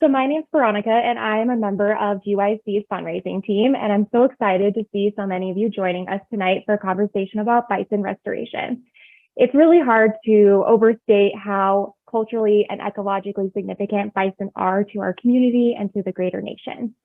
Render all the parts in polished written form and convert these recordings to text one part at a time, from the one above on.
So my name's Veronica, and I am a member of GYC's fundraising team, and I'm so excited to see so many of you joining us tonight for a conversation about bison restoration. It's really hard to overstate how culturally and ecologically significant bison are to our community and to the greater nation.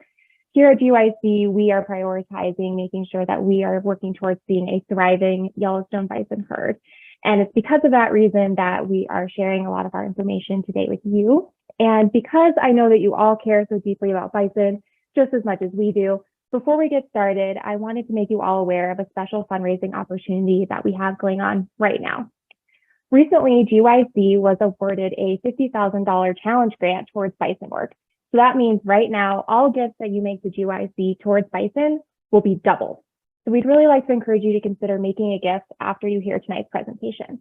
Here at GYC, we are prioritizing making sure that we are working towards being a thriving Yellowstone bison herd. And it's because of that reason that we are sharing a lot of our information today with you. And because I know that you all care so deeply about bison, just as much as we do, before we get started, I wanted to make you all aware of a special fundraising opportunity that we have going on right now. Recently, GYC was awarded a $50,000 challenge grant towards bison work. So that means right now, all gifts that you make to GYC towards bison will be doubled. So we'd really like to encourage you to consider making a gift after you hear tonight's presentation.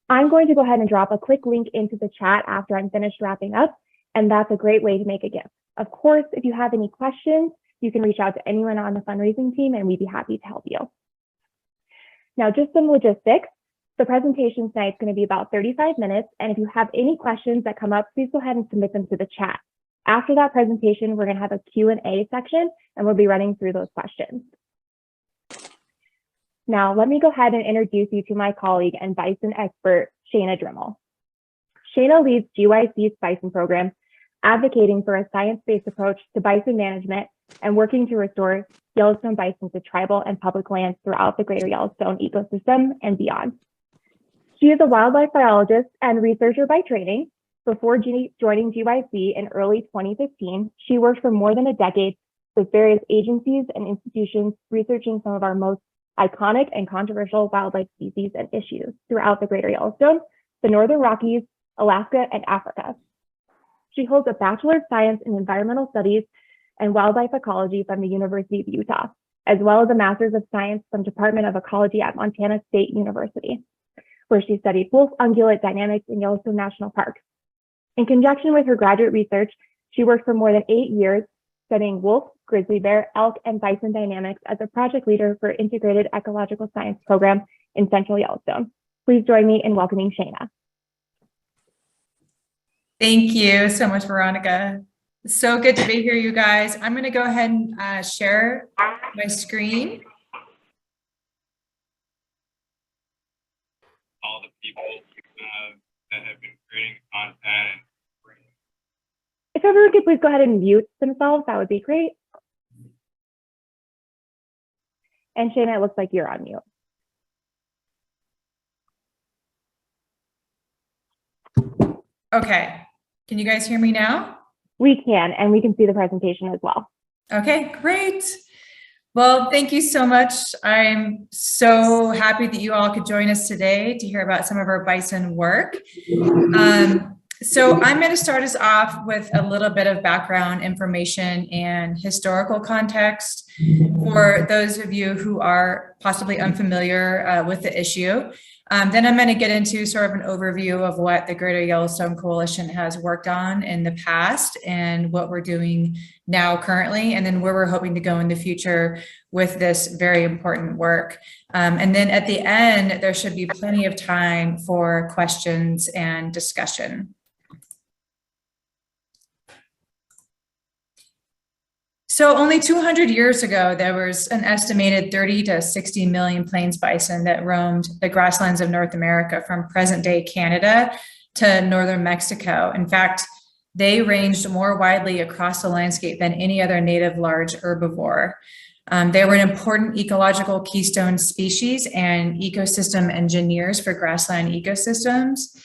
I'm going to go ahead and drop a quick link into the chat after I'm finished wrapping up, and that's a great way to make a gift. Of course, if you have any questions, you can reach out to anyone on the fundraising team and we'd be happy to help you. Now, just some logistics. The presentation tonight is going to be about 35 minutes, and if you have any questions that come up, please go ahead and submit them to the chat. After that presentation, we're going to have a Q&A section, and we'll be running through those questions. Now, let me go ahead and introduce you to my colleague and bison expert, Shayna Drimmel. Shayna leads GYC's bison program, advocating for a science-based approach to bison management and working to restore Yellowstone bison to tribal and public lands throughout the greater Yellowstone ecosystem and beyond. She is a wildlife biologist and researcher by training. Before joining GYC in early 2015, she worked for more than a decade with various agencies and institutions researching some of our most iconic and controversial wildlife species and issues throughout the greater Yellowstone, the Northern Rockies, Alaska, and Africa. She holds a Bachelor of Science in Environmental Studies and Wildlife Ecology from the University of Utah, as well as a Master's of Science from Department of Ecology at Montana State University, where she studied wolf ungulate dynamics in Yellowstone National Park. In conjunction with her graduate research, she worked for more than 8 years studying wolf, grizzly bear, elk, and bison dynamics as a project leader for Integrated Ecological Science Program in Central Yellowstone. Please join me in welcoming Shayna. Thank you so much, Veronica. So good to be here, you guys. I'm going to go ahead and share my screen. All the people that have been creating content. If everyone could please go ahead and mute themselves, that would be great. And Shayna, it looks like you're on mute. Okay, can you guys hear me now? We can, and we can see the presentation as well. Okay, great. Well, thank you so much. I'm so happy that you all could join us today to hear about some of our bison work. So I'm going to start us off with a little bit of background information and historical context for those of you who are possibly unfamiliar with the issue. Then I'm going to get into sort of an overview of what the Greater Yellowstone Coalition has worked on in the past and what we're doing now currently, and then where we're hoping to go in the future with this very important work. And then at the end, there should be plenty of time for questions and discussion. So only 200 years ago, there was an estimated 30 to 60 million plains bison that roamed the grasslands of North America from present-day Canada to northern Mexico. In fact, they ranged more widely across the landscape than any other native large herbivore. They were an important ecological keystone species and ecosystem engineers for grassland ecosystems,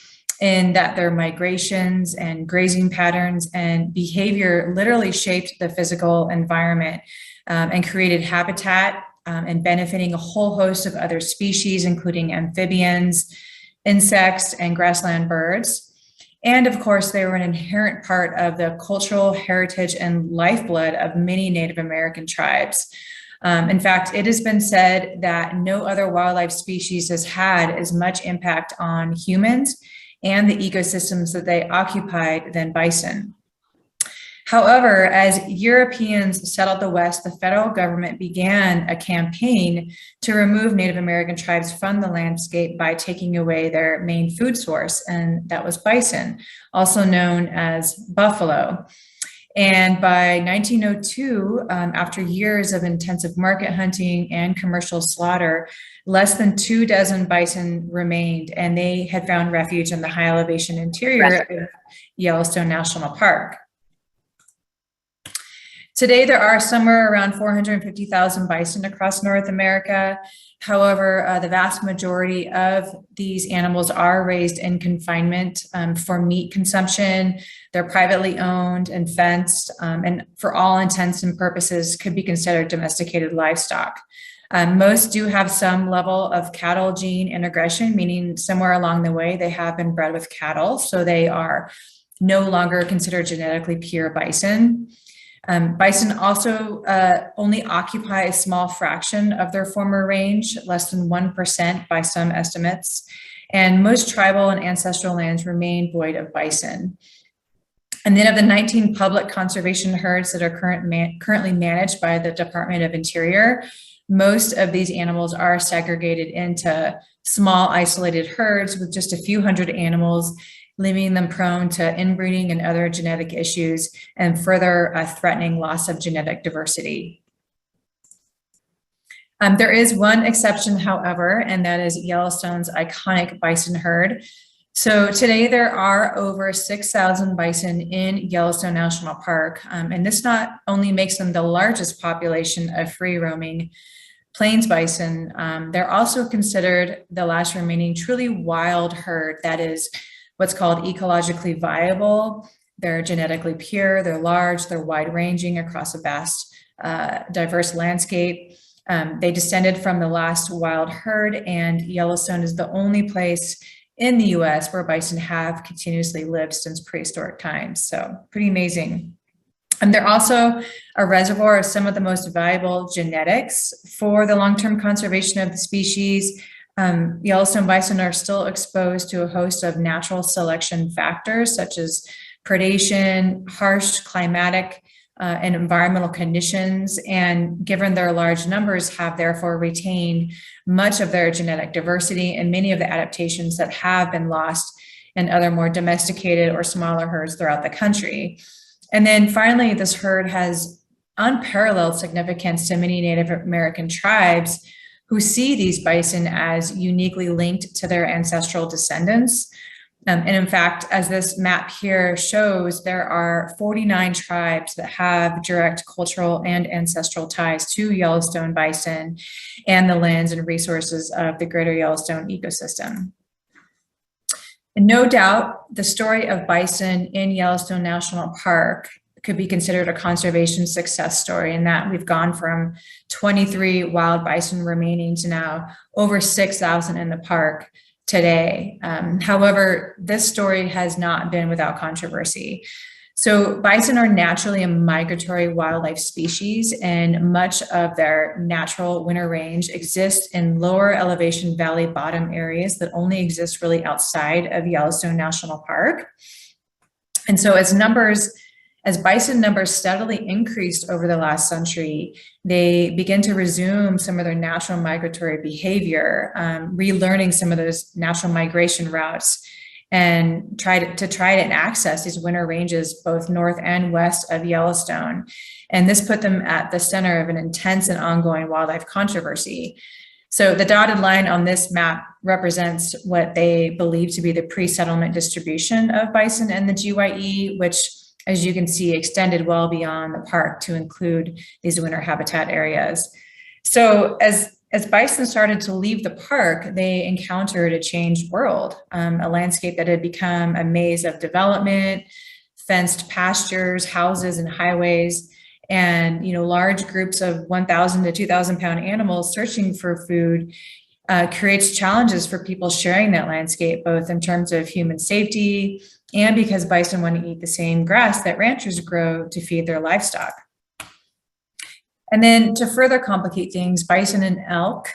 in that their migrations and grazing patterns and behavior literally shaped the physical environment and created habitat and benefiting a whole host of other species, including amphibians, insects, and grassland birds. And of course, they were an inherent part of the cultural heritage and lifeblood of many Native American tribes. In fact, it has been said that no other wildlife species has had as much impact on humans and the ecosystems that they occupied than bison. However, as Europeans settled the West, the federal government began a campaign to remove Native American tribes from the landscape by taking away their main food source, and that was bison, also known as buffalo. And by 1902, after years of intensive market hunting and commercial slaughter, less than 24 bison remained, and they had found refuge in the high elevation interior of Yellowstone National Park. Today, there are somewhere around 450,000 bison across North America. However, the vast majority of these animals are raised in confinement for meat consumption. They're privately owned and fenced, and for all intents and purposes could be considered domesticated livestock. Most do have some level of cattle gene integration, meaning somewhere along the way they have been bred with cattle, so they are no longer considered genetically pure bison. Bison also only occupy a small fraction of their former range, less than 1% by some estimates, and most tribal and ancestral lands remain void of bison. And then of the 19 public conservation herds that are currently managed by the Department of Interior, most of these animals are segregated into small isolated herds with just a few hundred animals, leaving them prone to inbreeding and other genetic issues and further threatening loss of genetic diversity. There is one exception, however, and that is Yellowstone's iconic bison herd. So today there are over 6,000 bison in Yellowstone National Park, and this not only makes them the largest population of free-roaming plains bison, they're also considered the last remaining truly wild herd that is what's called ecologically viable. They're genetically pure, they're large, they're wide-ranging across a vast, diverse landscape. They descended from the last wild herd, and Yellowstone is the only place in the US where bison have continuously lived since prehistoric times. So pretty amazing. And they're also a reservoir of some of the most valuable genetics for the long-term conservation of the species. Yellowstone bison are still exposed to a host of natural selection factors such as predation, harsh climatic and environmental conditions, and given their large numbers have therefore retained much of their genetic diversity and many of the adaptations that have been lost in other more domesticated or smaller herds throughout the country. And then finally, this herd has unparalleled significance to many Native American tribes who see these bison as uniquely linked to their ancestral descendants. And in fact, as this map here shows, there are 49 tribes that have direct cultural and ancestral ties to Yellowstone bison and the lands and resources of the greater Yellowstone ecosystem. And no doubt, the story of bison in Yellowstone National Park could be considered a conservation success story, in that we've gone from 23 wild bison remaining to now over 6,000 in the park today. However, this story has not been without controversy. So bison are naturally a migratory wildlife species, and much of their natural winter range exists in lower elevation valley bottom areas that only exist really outside of Yellowstone National Park. And so as bison numbers steadily increased over the last century, they begin to resume some of their natural migratory behavior, relearning some of those natural migration routes, and try to access these winter ranges both north and west of Yellowstone. And this put them at the center of an intense and ongoing wildlife controversy. So the dotted line on this map represents what they believe to be the pre-settlement distribution of bison in the GYE, which, as you can see, extended well beyond the park to include these winter habitat areas. So as bison started to leave the park, they encountered a changed world, a landscape that had become a maze of development, fenced pastures, houses, and highways, and large groups of 1,000 to 2,000 pound animals searching for food creates challenges for people sharing that landscape, both in terms of human safety and because bison want to eat the same grass that ranchers grow to feed their livestock. And then to further complicate things, bison and elk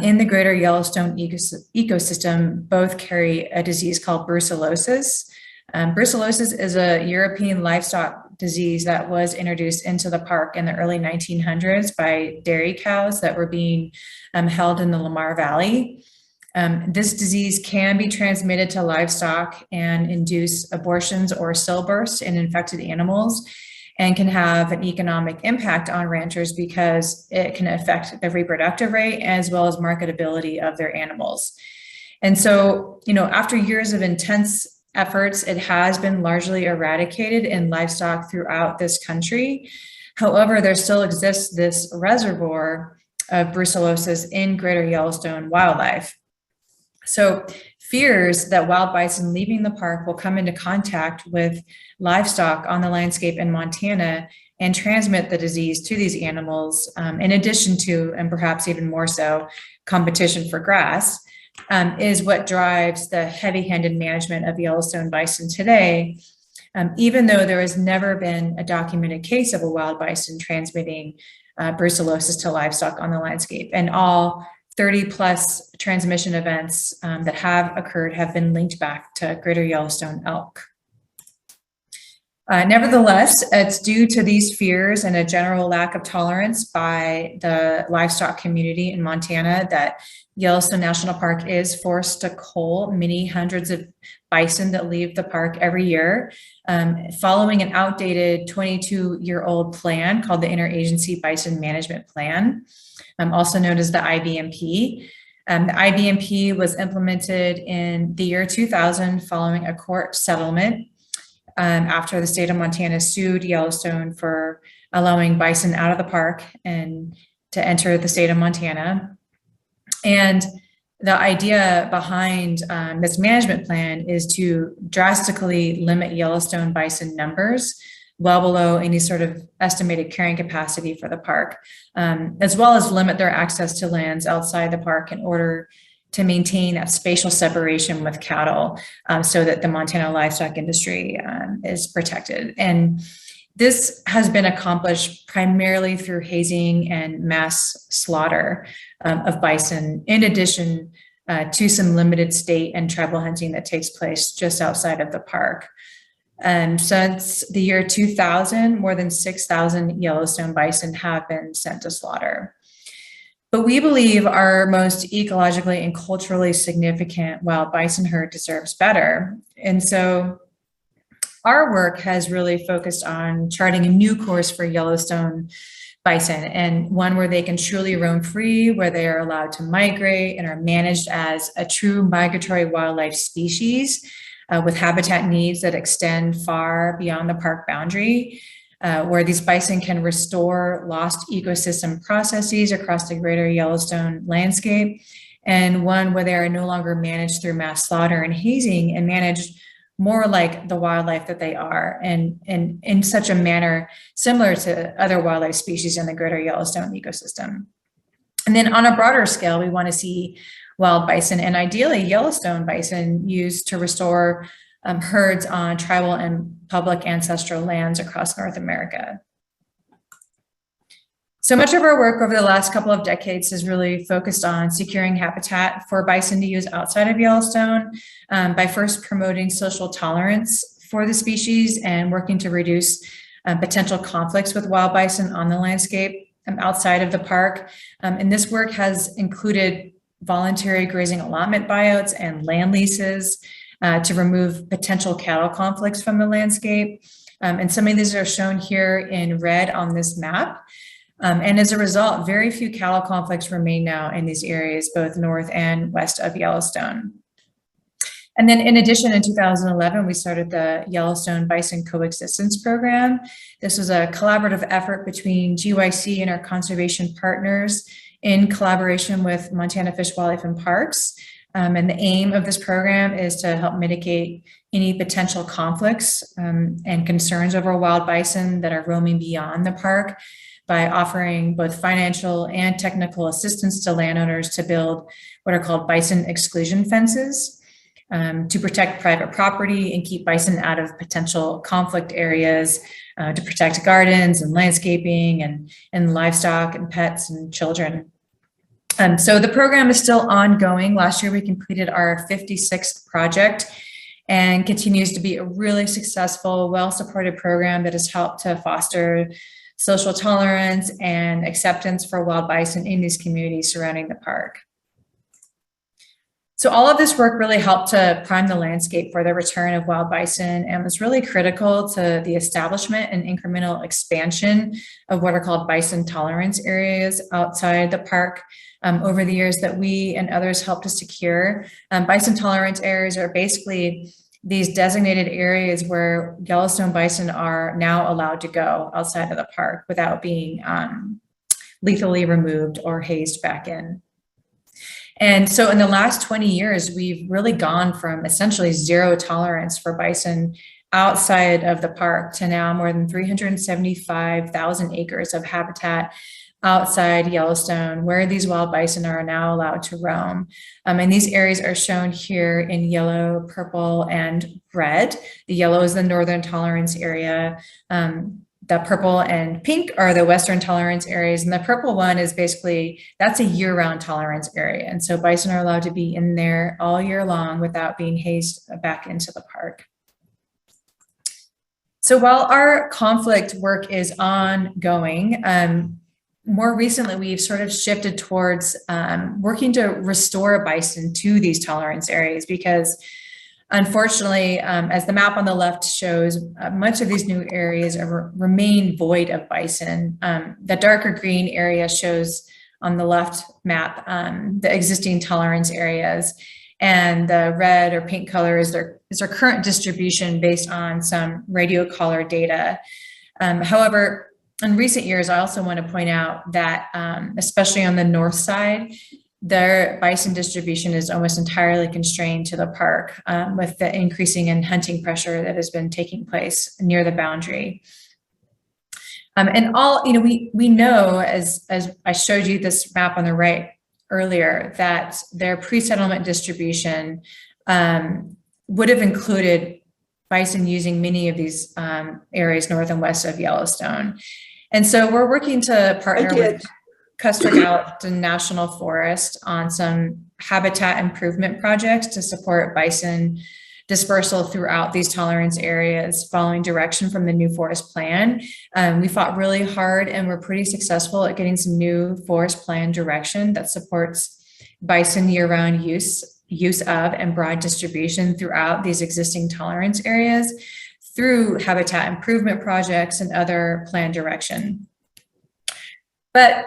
in the greater Yellowstone ecosystem both carry a disease called brucellosis. Brucellosis is a European livestock disease that was introduced into the park in the early 1900s by dairy cows that were being held in the Lamar Valley. This disease can be transmitted to livestock and induce abortions or stillbirths in infected animals. and can have an economic impact on ranchers because it can affect the reproductive rate as well as marketability of their animals. And so, after years of intense efforts, it has been largely eradicated in livestock throughout this country. However, there still exists this reservoir of brucellosis in greater Yellowstone wildlife. So fears that wild bison leaving the park will come into contact with livestock on the landscape in Montana and transmit the disease to these animals, in addition to, and perhaps even more so, competition for grass, is what drives the heavy-handed management of Yellowstone bison today, even though there has never been a documented case of a wild bison transmitting brucellosis to livestock on the landscape. And all 30 plus transmission events that have occurred have been linked back to greater Yellowstone elk. Nevertheless, it's due to these fears and a general lack of tolerance by the livestock community in Montana that Yellowstone National Park is forced to cull many hundreds of bison that leave the park every year, following an outdated 22-year-old plan called the Interagency Bison Management Plan, also known as the IBMP. The IBMP was implemented in the year 2000 following a court settlement after the state of Montana sued Yellowstone for allowing bison out of the park and to enter the state of Montana. And the idea behind this management plan is to drastically limit Yellowstone bison numbers well below any sort of estimated carrying capacity for the park, as well as limit their access to lands outside the park in order to maintain that spatial separation with cattle so that the Montana livestock industry is protected. And this has been accomplished primarily through hazing and mass slaughter of bison, in addition to some limited state and tribal hunting that takes place just outside of the park. And since the year 2000, more than 6,000 Yellowstone bison have been sent to slaughter. But we believe our most ecologically and culturally significant wild bison herd deserves better. And so our work has really focused on charting a new course for Yellowstone bison, and one where they can truly roam free, where they are allowed to migrate and are managed as a true migratory wildlife species with habitat needs that extend far beyond the park boundary, where these bison can restore lost ecosystem processes across the greater Yellowstone landscape, and one where they are no longer managed through mass slaughter and hazing and managed more like the wildlife that they are, and in such a manner similar to other wildlife species in the greater Yellowstone ecosystem. And then on a broader scale, we want to see wild bison and ideally Yellowstone bison used to restore herds on tribal and public ancestral lands across North America. So much of our work over the last couple of decades has really focused on securing habitat for bison to use outside of Yellowstone by first promoting social tolerance for the species and working to reduce potential conflicts with wild bison on the landscape outside of the park. And this work has included voluntary grazing allotment buyouts and land leases to remove potential cattle conflicts from the landscape. And some of these are shown here in red on this map. And as a result, very few cattle conflicts remain now in these areas, both north and west of Yellowstone. And then in addition, in 2011, we started the Yellowstone Bison Coexistence Program. This was a collaborative effort between GYC and our conservation partners in collaboration with Montana Fish, Wildlife, and Parks. And the aim of this program is to help mitigate any potential conflicts and concerns over wild bison that are roaming beyond the park by offering both financial and technical assistance to landowners to build what are called bison exclusion fences to protect private property and keep bison out of potential conflict areas, to protect gardens and landscaping and livestock and pets and children. So the program is still ongoing. Last year, we completed our 56th project and continues to be a really successful, well-supported program that has helped to foster social tolerance and acceptance for wild bison in these communities surrounding the park. So all of this work really helped to prime the landscape for the return of wild bison and was really critical to the establishment and incremental expansion of what are called bison tolerance areas outside the park over the years that we and others helped to secure. Bison tolerance areas are basically these designated areas where Yellowstone bison are now allowed to go outside of the park without being lethally removed or hazed back in. And so in the last 20 years, we've really gone from essentially zero tolerance for bison outside of the park to now more than 375,000 acres of habitat outside Yellowstone, where these wild bison are now allowed to roam. And these areas are shown here in yellow, purple, and red. The yellow is the northern tolerance area. The purple and pink are the western tolerance areas, and the purple one is basically, that's a year-round tolerance area. And so bison are allowed to be in there all year long without being hazed back into the park. So while our conflict work is ongoing, more recently we've sort of shifted towards working to restore bison to these tolerance areas because unfortunately, as the map on the left shows, much of these new areas remain void of bison. The darker green area shows on the left map the existing tolerance areas, and the red or pink color is their current distribution based on some radio collar data. However, in recent years, I also want to point out that, especially on the north side, their bison distribution is almost entirely constrained to the park with the increasing in hunting pressure that has been taking place near the boundary. And all, we know, as I showed you this map on the right earlier, that their pre-settlement distribution would have included bison using many of these areas north and west of Yellowstone. And so we're working to partner with Extermination National Forest on some habitat improvement projects to support bison dispersal throughout these tolerance areas following direction from the new forest plan. We fought really hard and we're pretty successful at getting some new forest plan direction that supports bison year-round use of and broad distribution throughout these existing tolerance areas through habitat improvement projects and other plan direction. But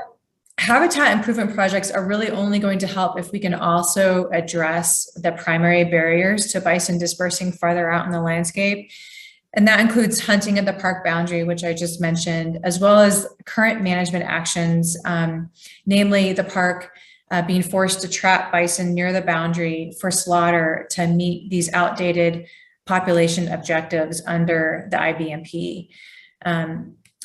habitat improvement projects are really only going to help if we can also address the primary barriers to bison dispersing farther out in the landscape. And that includes hunting at the park boundary, which I just mentioned, as well as current management actions, namely the park being forced to trap bison near the boundary for slaughter to meet these outdated population objectives under the IBMP.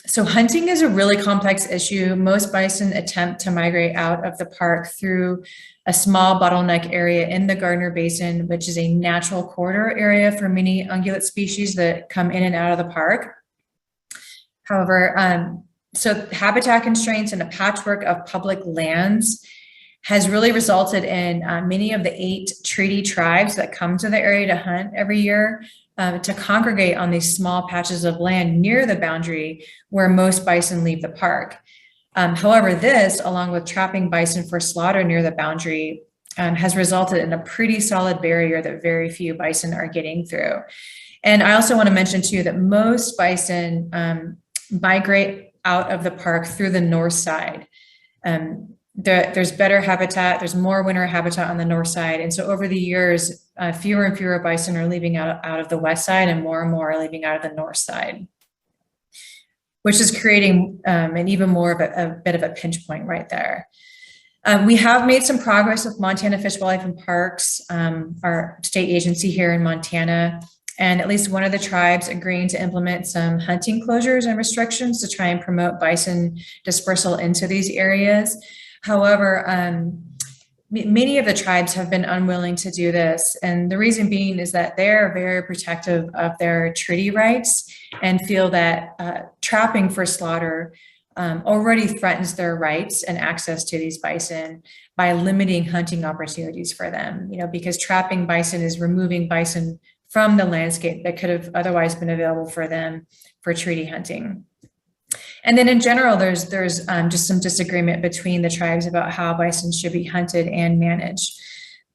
So hunting is a really complex issue. Most bison attempt to migrate out of the park through a small bottleneck area in the Gardner Basin, which is a natural corridor area for many ungulate species that come in and out of the park. However, so habitat constraints and a patchwork of public lands has really resulted in many of the 8 treaty tribes that come to the area to hunt every year to congregate on these small patches of land near the boundary where most bison leave the park. However, this, along with trapping bison for slaughter near the boundary, has resulted in a pretty solid barrier that very few bison are getting through. And I also want to mention too that most bison migrate out of the park through the north side. There's better habitat, there's more winter habitat on the north side. And so over the years, fewer and fewer bison are leaving out of the west side and more are leaving out of the north side, which is creating an even more of a bit of a pinch point right there. We have made some progress with Montana Fish, Wildlife and Parks, our state agency here in Montana, and at least one of the tribes agreeing to implement some hunting closures and restrictions to try and promote bison dispersal into these areas. However, many of the tribes have been unwilling to do this. And the reason being is that they're very protective of their treaty rights and feel that trapping for slaughter already threatens their rights and access to these bison by limiting hunting opportunities for them, because trapping bison is removing bison from the landscape that could have otherwise been available for them for treaty hunting. And then in general, there's just some disagreement between the tribes about how bison should be hunted and managed.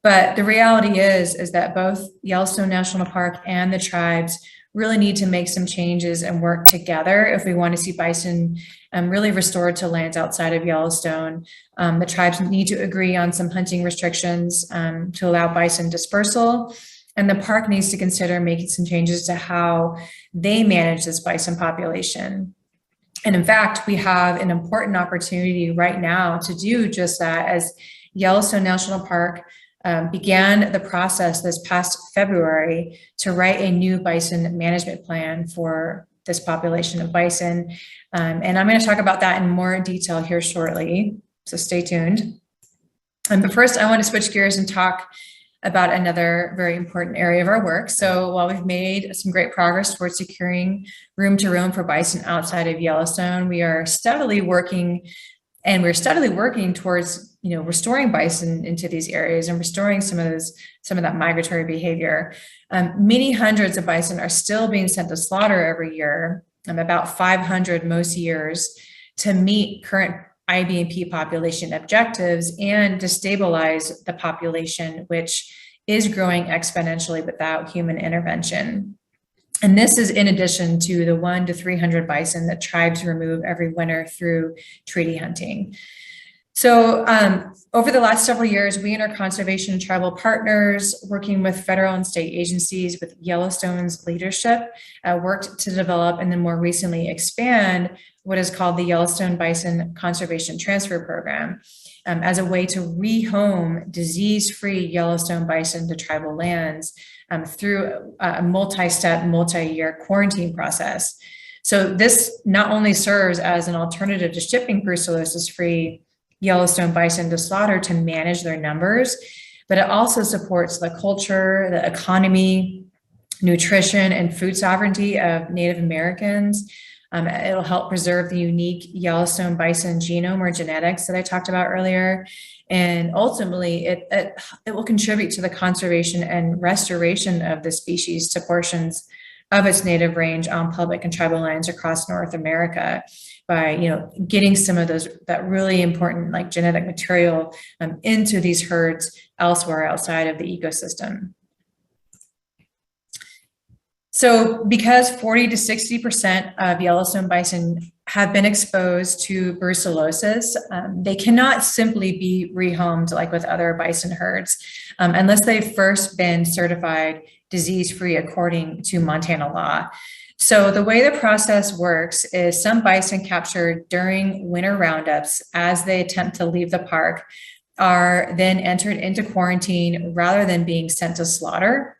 But the reality is that both Yellowstone National Park and the tribes really need to make some changes and work together if we want to see bison really restored to lands outside of Yellowstone. The tribes need to agree on some hunting restrictions to allow bison dispersal. And the park needs to consider making some changes to how they manage this bison population. And in fact, we have an important opportunity right now to do just that, as Yellowstone National Park began the process this past February to write a new bison management plan for this population of bison. And I'm going to talk about that in more detail here shortly, so stay tuned. But first, I want to switch gears and talk about another very important area of our work. So while we've made some great progress towards securing room to roam for bison outside of Yellowstone, we are steadily working towards, restoring bison into these areas and restoring some of that migratory behavior. Many hundreds of bison are still being sent to slaughter every year, about 500 most years, to meet current IBNP population objectives and to stabilize the population, which is growing exponentially without human intervention. And this is in addition to the 100 to 300 bison that tribes remove every winter through treaty hunting. So over the last several years, we and our conservation and tribal partners, working with federal and state agencies with Yellowstone's leadership, worked to develop and then more recently expand what is called the Yellowstone Bison Conservation Transfer Program as a way to rehome disease-free Yellowstone bison to tribal lands through a multi-step, multi-year quarantine process. So this not only serves as an alternative to shipping brucellosis-free Yellowstone bison to slaughter to manage their numbers, but it also supports the culture, the economy, nutrition, and food sovereignty of Native Americans. It'll help preserve the unique Yellowstone bison genome or genetics that I talked about earlier. And ultimately, it will contribute to the conservation and restoration of the species to portions of its native range on public and tribal lands across North America by getting some of that really important genetic material into these herds elsewhere outside of the ecosystem. So because 40 to 60% of Yellowstone bison have been exposed to brucellosis, they cannot simply be rehomed like with other bison herds unless they've first been certified disease-free according to Montana law. So the way the process works is some bison captured during winter roundups as they attempt to leave the park are then entered into quarantine rather than being sent to slaughter.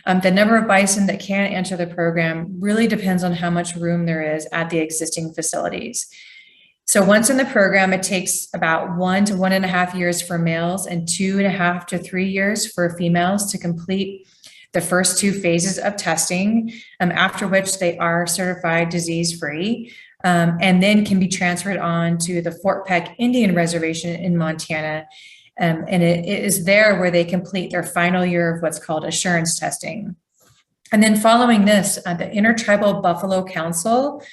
The number of bison that can enter the program really depends on how much room there is at the existing facilities. So once in the program, it takes about 1 to 1.5 years for males and 2.5 to 3 years for females to complete the first 2 phases of testing, after which they are certified disease-free, and then can be transferred on to the Fort Peck Indian Reservation in Montana. And it is there where they complete their final year of what's called assurance testing. And then following this, the Intertribal Buffalo Council,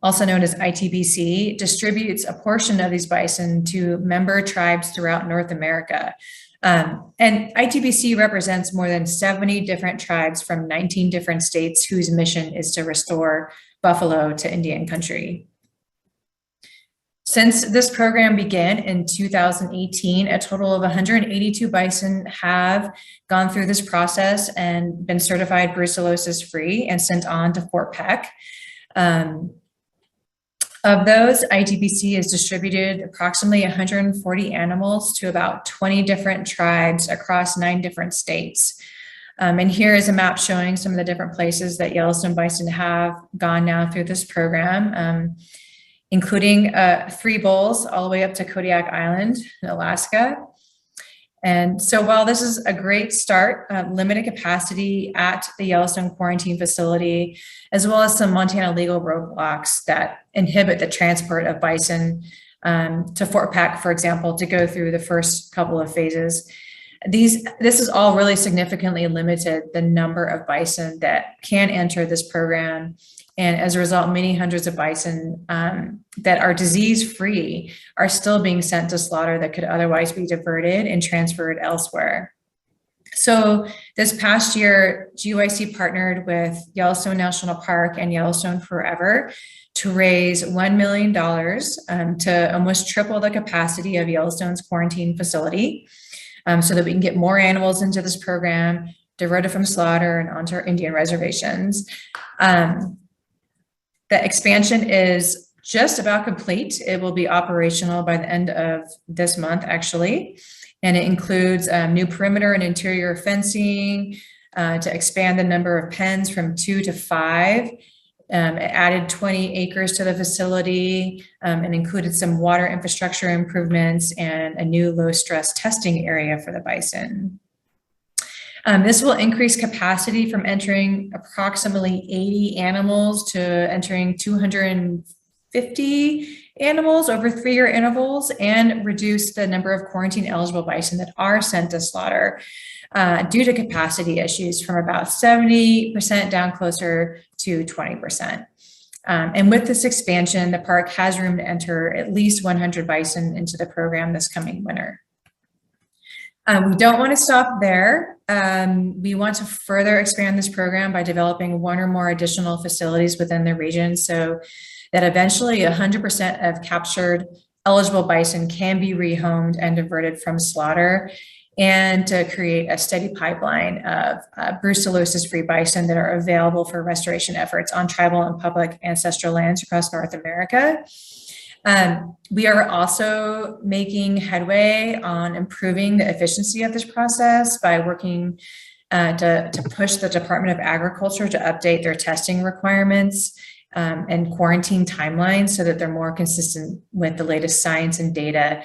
also known as ITBC, distributes a portion of these bison to member tribes throughout North America. And ITBC represents more than 70 different tribes from 19 different states whose mission is to restore buffalo to Indian country. Since this program began in 2018, a total of 182 bison have gone through this process and been certified brucellosis-free and sent on to Fort Peck. Of those, ITBC has distributed approximately 140 animals to about 20 different tribes across 9 different states. And here is a map showing some of the different places that Yellowstone bison have gone now through this program, including 3 bulls all the way up to Kodiak Island in Alaska. And so while this is a great start, limited capacity at the Yellowstone quarantine facility, as well as some Montana legal roadblocks that inhibit the transport of bison to Fort Peck, for example, to go through the first couple of phases. This is all really significantly limited the number of bison that can enter this program. And as a result, many hundreds of bison that are disease-free are still being sent to slaughter that could otherwise be diverted and transferred elsewhere. So this past year, GYC partnered with Yellowstone National Park and Yellowstone Forever to raise $1 million to almost triple the capacity of Yellowstone's quarantine facility, so that we can get more animals into this program, diverted from slaughter and onto our Indian reservations. The expansion is just about complete. It will be operational by the end of this month, actually. And it includes new perimeter and interior fencing to expand the number of pens from 2 to 5. It added 20 acres to the facility and included some water infrastructure improvements and a new low stress testing area for the bison. This will increase capacity from entering approximately 80 animals to entering 250 animals over 3-year intervals, and reduce the number of quarantine eligible bison that are sent to slaughter due to capacity issues from about 70% down closer to 20%. And with this expansion, the park has room to enter at least 100 bison into the program this coming winter. We don't want to stop there. We want to further expand this program by developing 1 or more additional facilities within the region, so that eventually 100% of captured eligible bison can be rehomed and diverted from slaughter, and to create a steady pipeline of brucellosis-free bison that are available for restoration efforts on tribal and public ancestral lands across North America. We are also making headway on improving the efficiency of this process by working to push the Department of Agriculture to update their testing requirements and quarantine timelines so that they're more consistent with the latest science and data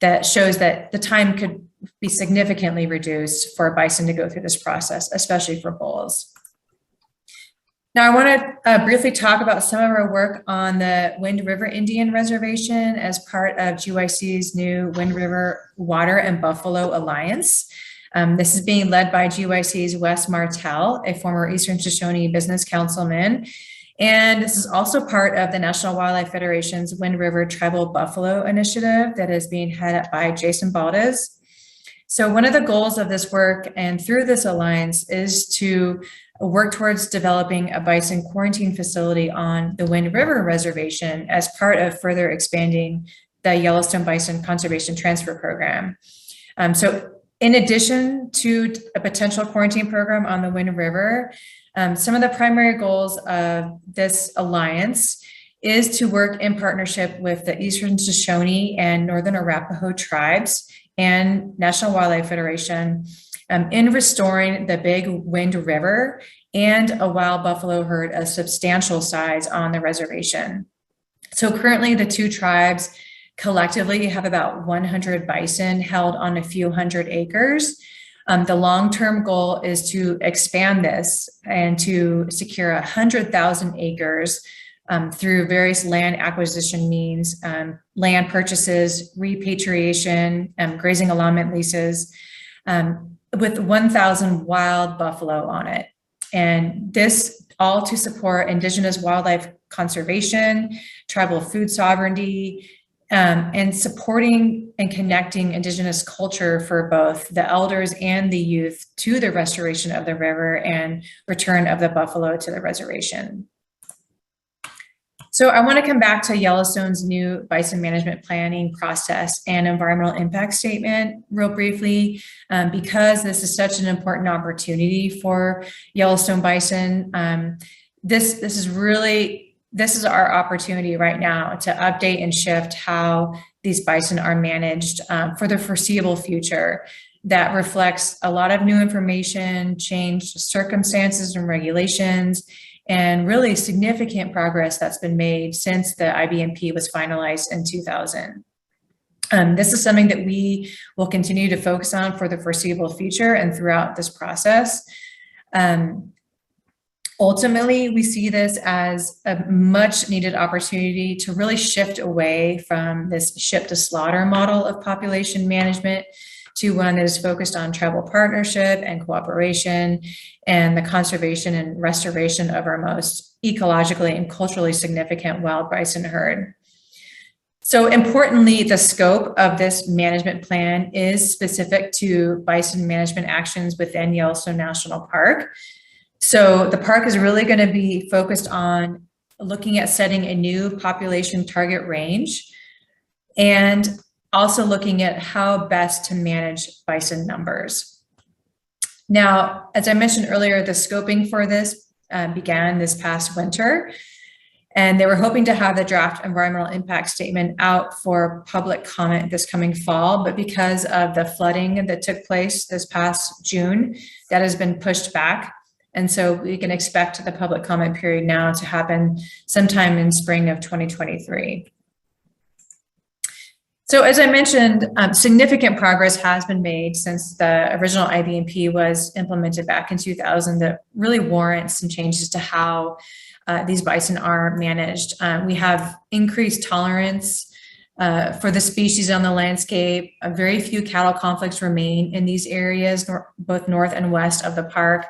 that shows that the time could be significantly reduced for bison to go through this process, especially for bulls. Now, I want to briefly talk about some of our work on the Wind River Indian Reservation as part of GYC's new Wind River Water and Buffalo Alliance. This is being led by GYC's Wes Martell, a former Eastern Shoshone business councilman. And this is also part of the National Wildlife Federation's Wind River Tribal Buffalo Initiative that is being headed up by Jason Baldes. So one of the goals of this work and through this alliance is to work towards developing a bison quarantine facility on the Wind River Reservation as part of further expanding the Yellowstone Bison Conservation Transfer Program. So in addition to a potential quarantine program on the Wind River, some of the primary goals of this alliance is to work in partnership with the Eastern Shoshone and Northern Arapaho tribes and National Wildlife Federation in restoring the Big Wind River and a wild buffalo herd of substantial size on the reservation. So currently the 2 tribes collectively have about 100 bison held on a few hundred acres. The long-term goal is to expand this and to secure 100,000 acres through various land acquisition means, land purchases, repatriation, grazing allotment leases, with 1,000 wild buffalo on it. And this all to support indigenous wildlife conservation, tribal food sovereignty, and supporting and connecting indigenous culture for both the elders and the youth to the restoration of the river and return of the buffalo to the reservation. So I want to come back to Yellowstone's new bison management planning process and environmental impact statement real briefly, because this is such an important opportunity for Yellowstone bison. This is our opportunity right now to update and shift how these bison are managed for the foreseeable future. That reflects a lot of new information, changed circumstances and regulations, and really significant progress that's been made since the IBMP was finalized in 2000. This is something that we will continue to focus on for the foreseeable future and throughout this process. Ultimately, we see this as a much needed opportunity to really shift away from this ship to slaughter model of population management to one that is focused on tribal partnership and cooperation and the conservation and restoration of our most ecologically and culturally significant wild bison herd. So importantly, the scope of this management plan is specific to bison management actions within Yellowstone National Park. So the park is really going to be focused on looking at setting a new population target range and also looking at how best to manage bison numbers. Now, as I mentioned earlier, the scoping for this began this past winter, and they were hoping to have the draft environmental impact statement out for public comment this coming fall, but because of the flooding that took place this past June, that has been pushed back. And so we can expect the public comment period now to happen sometime in spring of 2023. So as I mentioned, significant progress has been made since the original IBNP was implemented back in 2000 that really warrants some changes to how these bison are managed. We have increased tolerance for the species on the landscape. Very few cattle conflicts remain in these areas, both north and west of the park.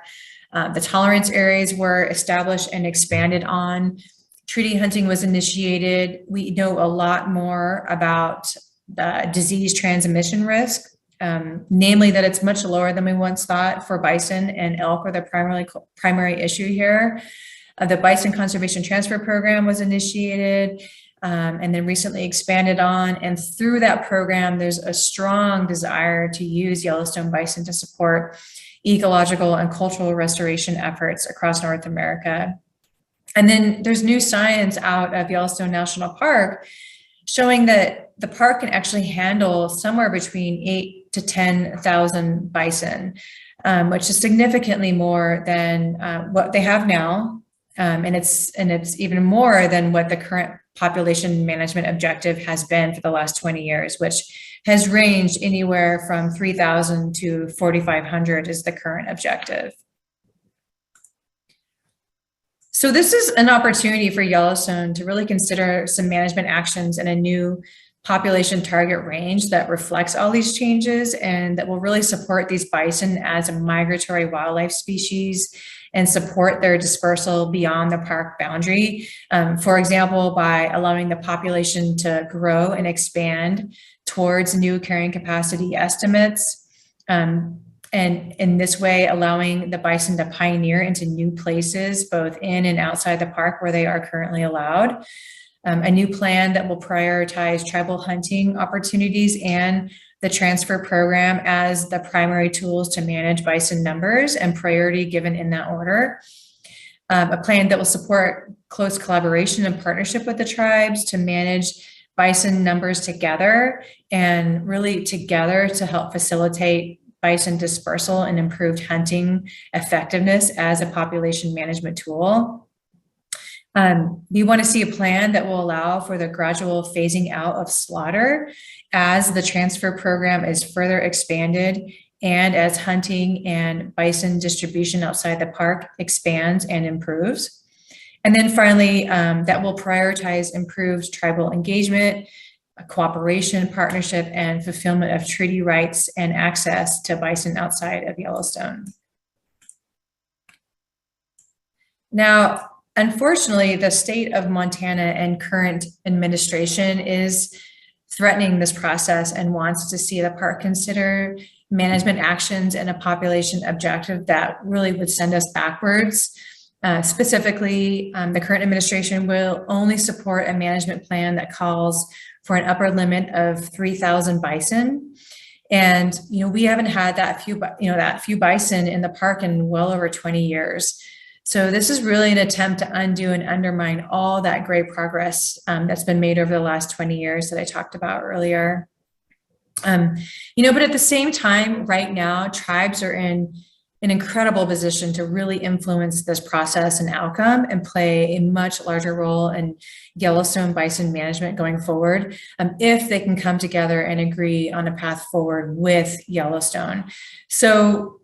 The tolerance areas were established and expanded on. Treaty hunting was initiated. We know a lot more about disease transmission risk, namely that it's much lower than we once thought for bison, and elk are the primary issue here. The Bison Conservation Transfer Program was initiated and then recently expanded on. And through that program, there's a strong desire to use Yellowstone bison to support ecological and cultural restoration efforts across North America. And then there's new science out of Yellowstone National Park showing that the park can actually handle somewhere between 8,000 to 10,000 bison, which is significantly more than what they have now. And it's even more than what the current population management objective has been for the last 20 years, which has ranged anywhere from 3,000 to 4,500 is the current objective. So this is an opportunity for Yellowstone to really consider some management actions in a new population target range that reflects all these changes and that will really support these bison as a migratory wildlife species and support their dispersal beyond the park boundary. For example, by allowing the population to grow and expand towards new carrying capacity estimates. And in this way, allowing the bison to pioneer into new places, both in and outside the park where they are currently allowed. A new plan that will prioritize tribal hunting opportunities and the transfer program as the primary tools to manage bison numbers and priority given in that order. A plan that will support close collaboration and partnership with the tribes to manage bison numbers together and really together to help facilitate bison dispersal and improved hunting effectiveness as a population management tool. We want to see a plan that will allow for the gradual phasing out of slaughter as the transfer program is further expanded and as hunting and bison distribution outside the park expands and improves. And then finally, that will prioritize improved tribal engagement, cooperation, partnership, and fulfillment of treaty rights and access to bison outside of Yellowstone. Now, unfortunately, the state of Montana and current administration is threatening this process and wants to see the park consider management actions and a population objective that really would send us backwards. Specifically, the current administration will only support a management plan that calls for an upper limit of 3,000 bison. And we haven't had that few bison in the park in well over 20 years. So this is really an attempt to undo and undermine all that great progress that's been made over the last 20 years that I talked about earlier. But at the same time, right now, tribes are in an incredible position to really influence this process and outcome and play a much larger role in Yellowstone bison management going forward if they can come together and agree on a path forward with Yellowstone. So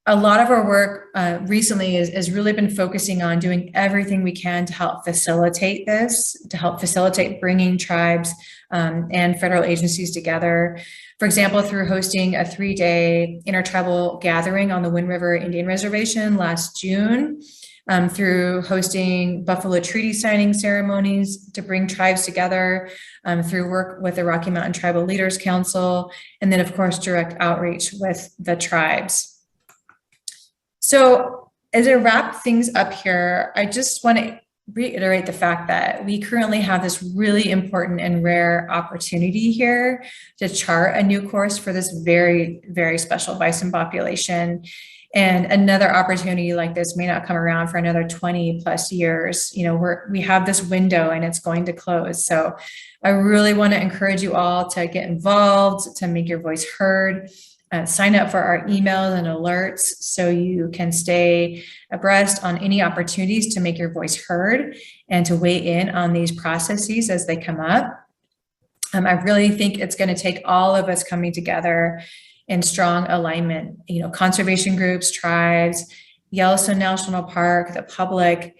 a lot of our work recently has really been focusing on doing everything we can to help facilitate this, to help facilitate bringing tribes and federal agencies together. For example, through hosting a 3-day intertribal gathering on the Wind River Indian Reservation last June, through hosting Buffalo Treaty signing ceremonies to bring tribes together, through work with the Rocky Mountain Tribal Leaders Council, and then of course, direct outreach with the tribes. So as I wrap things up here, I just want to reiterate the fact that we currently have this really important and rare opportunity here to chart a new course for this very, very special bison population. And another opportunity like this may not come around for another 20 plus years. You know, we have this window and it's going to close. So I really want to encourage you all to get involved, to make your voice heard. Sign up for our emails and alerts so you can stay abreast on any opportunities to make your voice heard and to weigh in on these processes as they come up. I really think it's going to take all of us coming together in strong alignment, you know, conservation groups, tribes, Yellowstone National Park, the public,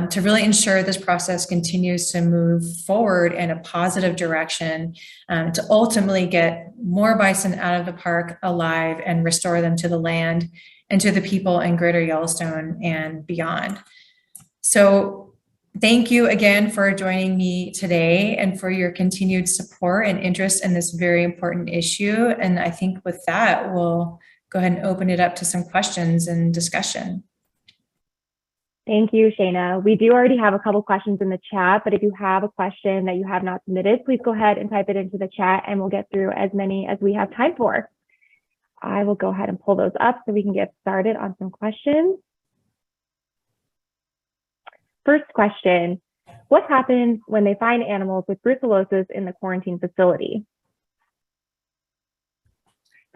to really ensure this process continues to move forward in a positive direction, to ultimately get more bison out of the park alive and restore them to the land and to the people in greater Yellowstone and beyond. So thank you again for joining me today and for your continued support and interest in this very important issue. And I think with that, we'll go ahead and open it up to some questions and discussion. Thank you, Shayna. We do already have a couple questions in the chat, but if you have a question that you have not submitted, please go ahead and type it into the chat and we'll get through as many as we have time for. I will go ahead and pull those up so we can get started on some questions. First question, what happens when they find animals with brucellosis in the quarantine facility?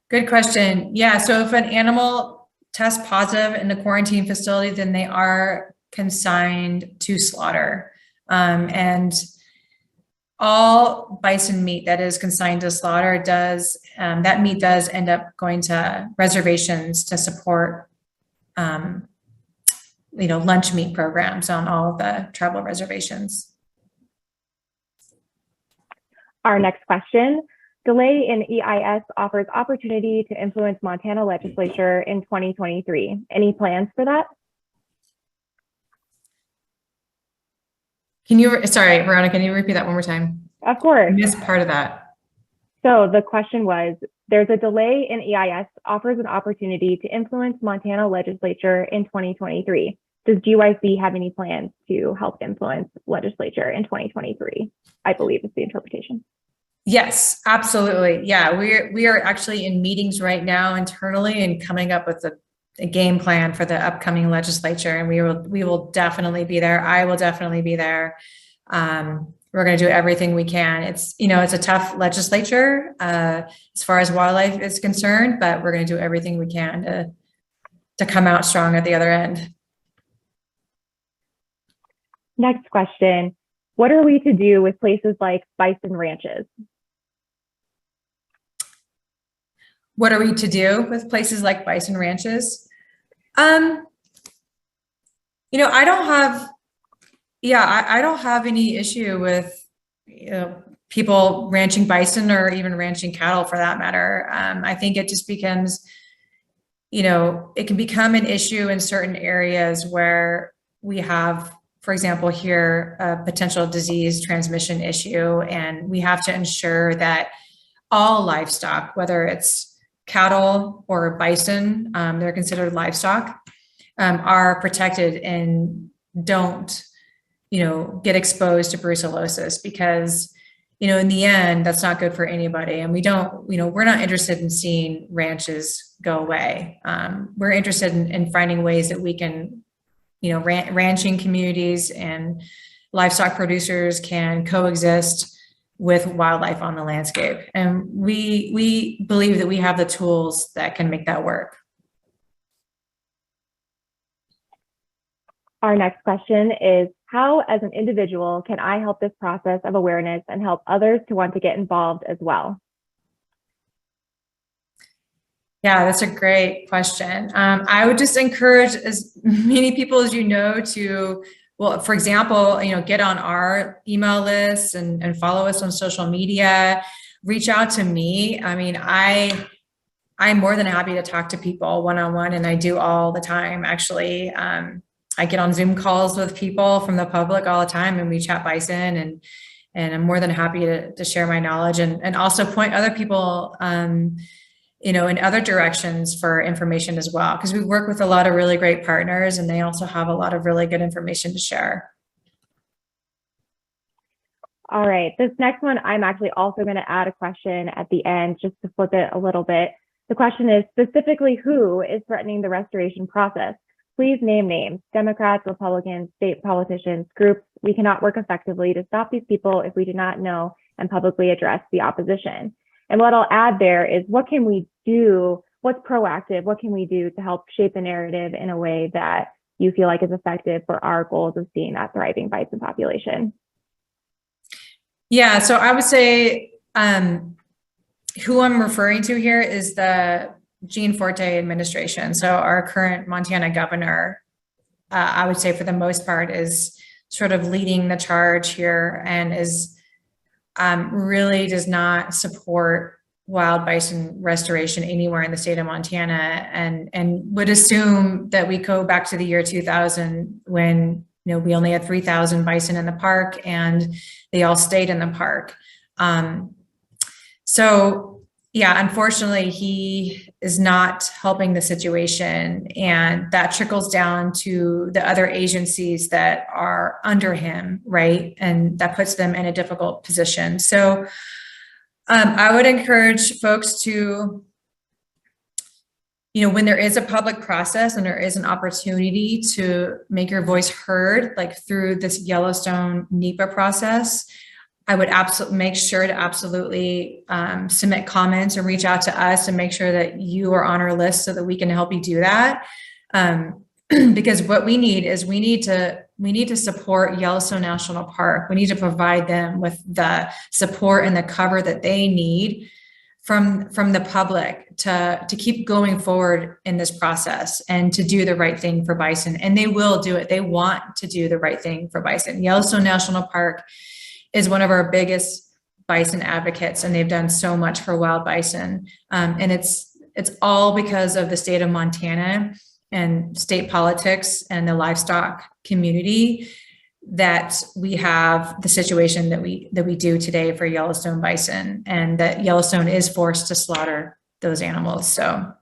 Good question. Yeah, so if an animal test positive in the quarantine facility, then they are consigned to slaughter. And all bison meat that is consigned to slaughter that meat does end up going to reservations to support, you know, lunch meat programs on all of the tribal reservations. Our next question. Delay in EIS offers opportunity to influence Montana legislature in 2023. Any plans for that? Sorry, Veronica, can you repeat that one more time? Of course. I missed part of that. So the question was, there's a delay in EIS offers an opportunity to influence Montana legislature in 2023. Does GYC have any plans to help influence legislature in 2023? I believe is the interpretation. Yes, absolutely. Yeah, we are actually in meetings right now internally and coming up with a game plan for the upcoming legislature, and we will definitely be there. I will definitely be there. We're going to do everything we can. It's a tough legislature as far as wildlife is concerned, but we're going to do everything we can to come out strong at the other end. Next question. What are we to do with places like bison ranches? What are we to do with places like bison ranches? I don't have any issue with people ranching bison or even ranching cattle for that matter. I think it just becomes, it can become an issue in certain areas where we have, for example, here, a potential disease transmission issue, and we have to ensure that all livestock, whether it's cattle or bison, they're considered livestock, are protected and don't, get exposed to brucellosis, because, in the end, that's not good for anybody. And we're not interested in seeing ranches go away. We're interested in finding ways that we can, ranching communities and livestock producers can coexist with wildlife on the landscape. And we believe that we have the tools that can make that work. Our next question is, how, as an individual, can I help this process of awareness and help others to want to get involved as well? Yeah, that's a great question. I would just encourage as many people as to, well, for example, get on our email list and follow us on social media, reach out to me. I mean, I'm more than happy to talk to people one-on-one, and I do all the time, actually. I get on Zoom calls with people from the public all the time, and we chat bison, and I'm more than happy to share my knowledge and also point other people, in other directions for information as well, because we work with a lot of really great partners, and they also have a lot of really good information to share. All right, this next one, I'm actually also going to add a question at the end just to flip it a little bit. The question is specifically who is threatening the restoration process? Please name names: Democrats, Republicans, state politicians, groups. We cannot work effectively to stop these people if we do not know and publicly address the opposition. And what I'll add there is, what can we do? What's proactive? What can we do to help shape the narrative in a way that you feel like is effective for our goals of seeing that thriving bison population? Yeah, so I would say who I'm referring to here is the Gene Forte administration. So our current Montana governor, I would say for the most part, is sort of leading the charge here, and is really does not support wild bison restoration anywhere in the state of Montana, and would assume that we go back to the year 2000 when we only had 3,000 bison in the park, and they all stayed in the park. So yeah, unfortunately, he is not helping the situation, and that trickles down to the other agencies that are under him, right? And that puts them in a difficult position. So I would encourage folks to, when there is a public process and there is an opportunity to make your voice heard, like through this Yellowstone NEPA process, I would absolutely make sure to absolutely submit comments and reach out to us and make sure that you are on our list so that we can help you do that. Because what we need is we need to support Yellowstone National Park. We need to provide them with the support and the cover that they need from the public to keep going forward in this process and to do the right thing for bison. And they will do it. They want to do the right thing for bison. Yellowstone National Park is one of our biggest bison advocates, and they've done so much for wild bison. And it's all because of the state of Montana and state politics and the livestock community that we have the situation that we do today for Yellowstone bison, and that Yellowstone is forced to slaughter those animals. So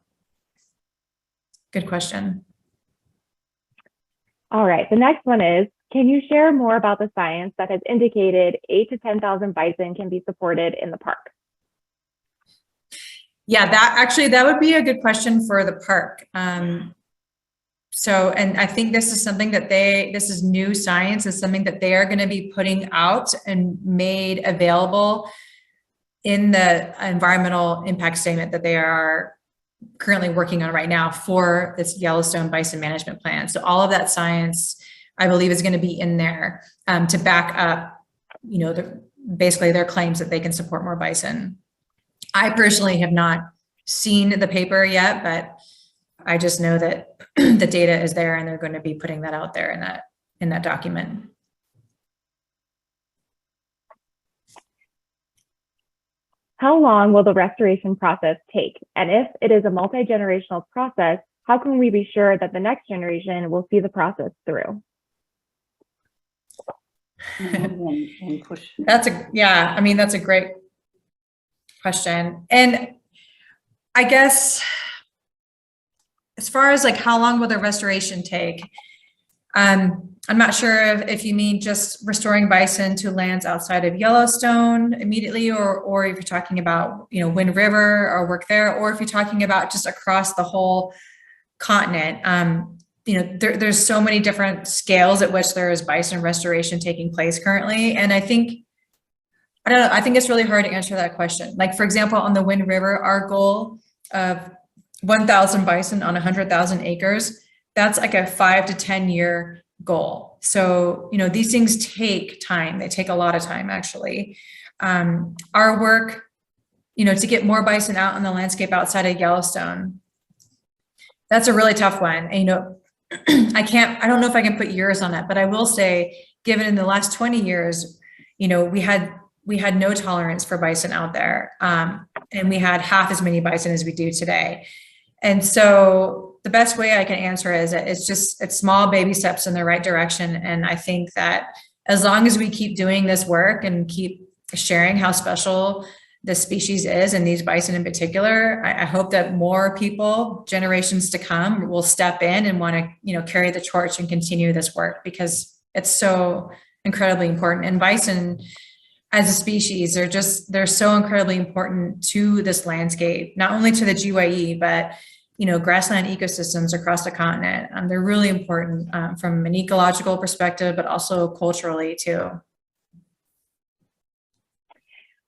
good question. All right, the next one is, can you share more about the science that has indicated 8,000 to 10,000 bison can be supported in the park? Yeah, that would be a good question for the park. So, and I think this is something that this is new science, is something that they are going to be putting out and made available in the environmental impact statement that they are currently working on right now for this Yellowstone Bison Management Plan. So all of that science, I believe, is going to be in there to back up, basically their claims that they can support more bison. I personally have not seen the paper yet, but I just know that the data is there, and they're going to be putting that out there in that document. How long will the restoration process take? And if it is a multi-generational process, how can we be sure that the next generation will see the process through? That's a great question. And I guess as far as like how long will the restoration take, I'm not sure if you mean just restoring bison to lands outside of Yellowstone immediately, or if you're talking about, Wind River or work there, or if you're talking about just across the whole continent. There's so many different scales at which there is bison restoration taking place currently. And I think it's really hard to answer that question. Like, for example, on the Wind River, our goal of 1,000 bison on 100,000 acres, that's like a 5 to 10 year goal. So, these things take time. They take a lot of time, actually. Our work, to get more bison out in the landscape outside of Yellowstone, that's a really tough one. And, I don't know if I can put years on that, but I will say, given in the last 20 years, we had no tolerance for bison out there. And we had half as many bison as we do today. And so the best way I can answer is that it's small baby steps in the right direction. And I think that as long as we keep doing this work and keep sharing how special the species is, and these bison in particular, I hope that more people, generations to come, will step in and want to, carry the torch and continue this work, because it's so incredibly important. And bison as a species, they're so incredibly important to this landscape, not only to the GYE, but grassland ecosystems across the continent. They're really important from an ecological perspective, but also culturally too.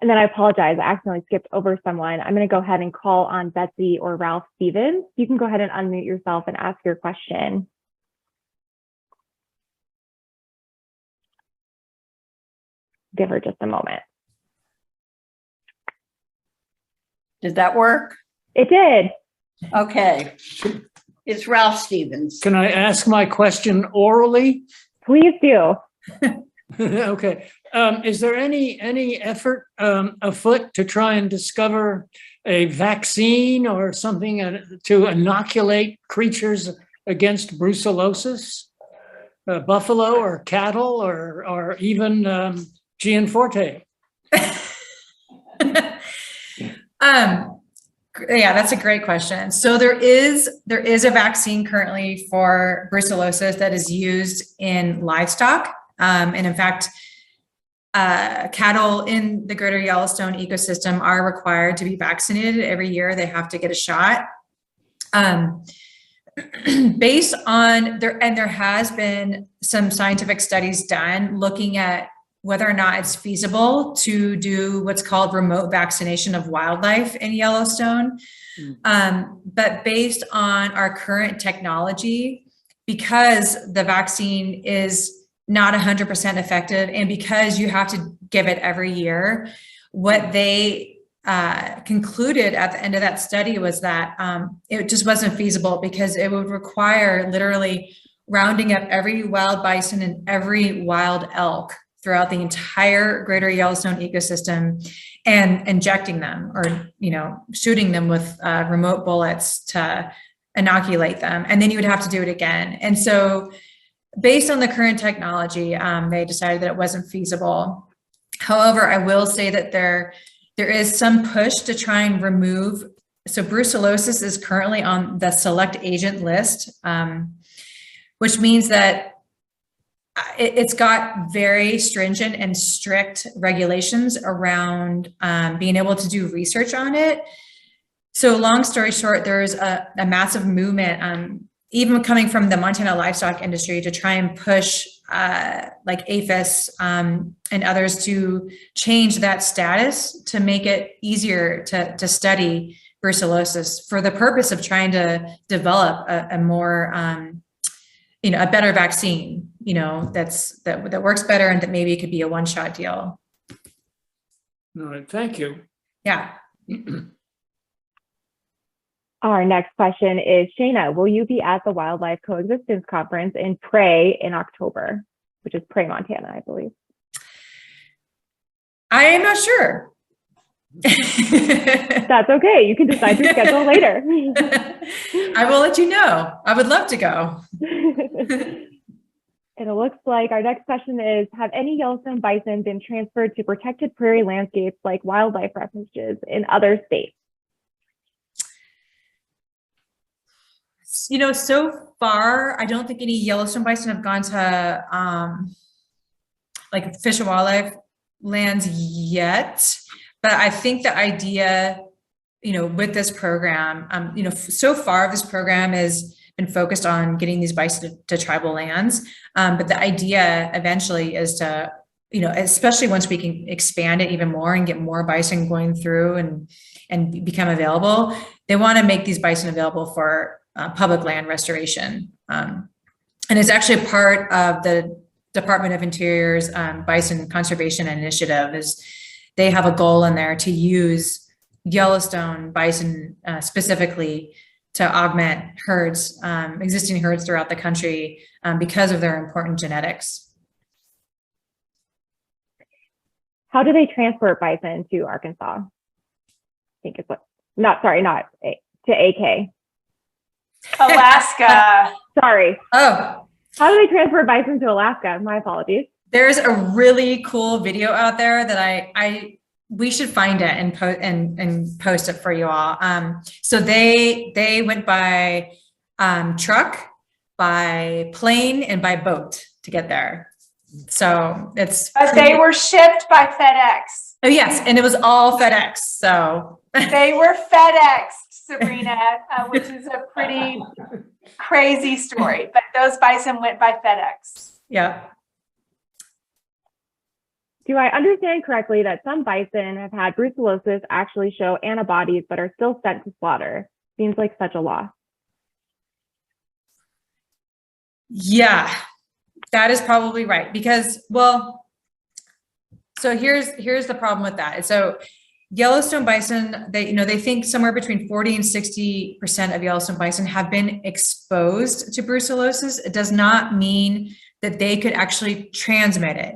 And then I apologize, I accidentally skipped over someone. I'm going to go ahead and call on Betsy or Ralph Stevens. You can go ahead and unmute yourself and ask your question. Give her just a moment. Did that work? It did. Okay. It's Ralph Stevens. Can I ask my question orally? Please do. Okay. Is there any effort afoot to try and discover a vaccine or something to inoculate creatures against brucellosis, buffalo or cattle or even Gianforte? Yeah, that's a great question. So there is a vaccine currently for brucellosis that is used in livestock. And in fact, cattle in the greater Yellowstone ecosystem are required to be vaccinated every year. They have to get a shot. Based on there has been some scientific studies done looking at whether or not it's feasible to do what's called remote vaccination of wildlife in Yellowstone. But based on our current technology, because the vaccine is not 100% effective, and because you have to give it every year, what they concluded at the end of that study was that it just wasn't feasible, because it would require literally rounding up every wild bison and every wild elk throughout the entire greater Yellowstone ecosystem and injecting them, or shooting them with remote bullets to inoculate them. And then you would have to do it again. And so based on the current technology, they decided that it wasn't feasible. However, I will say that there is some push to try and remove. So brucellosis is currently on the select agent list, which means that it's got very stringent and strict regulations around being able to do research on it. So long story short, there's a massive movement, even coming from the Montana livestock industry, to try and push like APHIS and others to change that status to make it easier to study brucellosis, for the purpose of trying to develop a more, a better vaccine, that works better, and that maybe it could be a one-shot deal. All right, thank you. Yeah. Our next question is, Shana, will you be at the Wildlife Coexistence Conference in Prey in October, which is Prey, Montana, I believe? I am not sure. That's okay. You can decide your schedule later. I will let you know. I would love to go. And it looks like our next question is, have any Yellowstone bison been transferred to protected prairie landscapes like wildlife refuges in other states? So far, I don't think any Yellowstone bison have gone to like Fish and Wildlife lands yet. But I think the idea, with this program, so far this program has been focused on getting these bison to tribal lands. But the idea eventually is to, especially once we can expand it even more and get more bison going through and become available, they want to make these bison available for public land restoration. And it's actually a part of the Department of Interior's Bison Conservation Initiative. Is they have a goal in there to use Yellowstone bison specifically to augment herds, existing herds throughout the country because of their important genetics. How do they transport bison to Arkansas? I think it's to AK. Alaska. Sorry. Oh, How do they transfer bison to Alaska? My apologies. there's a really cool video out there that we should find it and post it for you all. So they went by truck, by plane, and by boat to get there. So it's But they were shipped by FedEx. oh yes, and it was all FedEx. So They were FedExed, Sabrina, which is a pretty crazy story. But those bison went by FedEx. yeah. Do I understand correctly that some bison have had brucellosis actually show antibodies but are still sent to slaughter? Seems like such a loss. Yeah, that is probably right because, well, so here's the problem with that. So Yellowstone bison, they think somewhere between 40 and 60% of Yellowstone bison have been exposed to brucellosis. It does not mean that they could actually transmit it.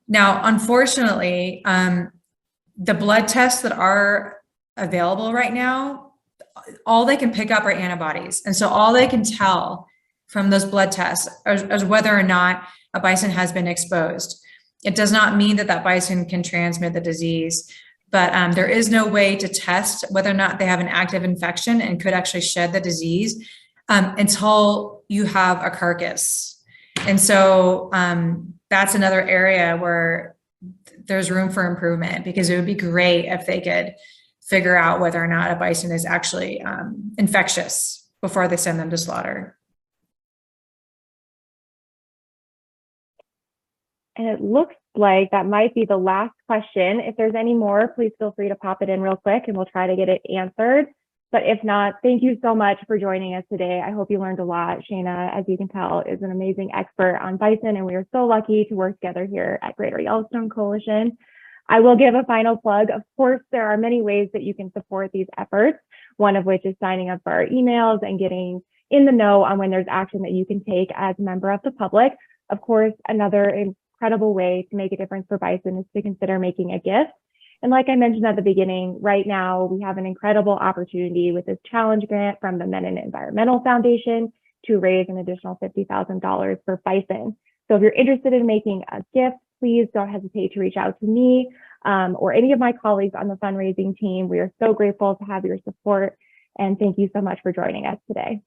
Now, unfortunately, the blood tests that are available right now, all they can pick up are antibodies. And so all they can tell from those blood tests is whether or not a bison has been exposed. It does not mean that that bison can transmit the disease, but there is no way to test whether or not they have an active infection and could actually shed the disease until you have a carcass. And so that's another area where there's room for improvement because it would be great if they could figure out whether or not a bison is actually infectious before they send them to slaughter. And it looks like that might be the last question. If there's any more, please feel free to pop it in real quick and we'll try to get it answered. But if not, thank you so much for joining us today. I hope you learned a lot. Shayna, as you can tell, is an amazing expert on bison, and we are so lucky to work together here at Greater Yellowstone Coalition. I will give a final plug. Of course, there are many ways that you can support these efforts, one of which is signing up for our emails and getting in the know on when there's action that you can take as a member of the public. Of course, another incredible way to make a difference for bison is to consider making a gift. And like I mentioned at the beginning, right now we have an incredible opportunity with this challenge grant from the Menon Environmental Foundation to raise an additional $50,000 for bison. So if you're interested in making a gift, please don't hesitate to reach out to me or any of my colleagues on the fundraising team. We are so grateful to have your support, and thank you so much for joining us today.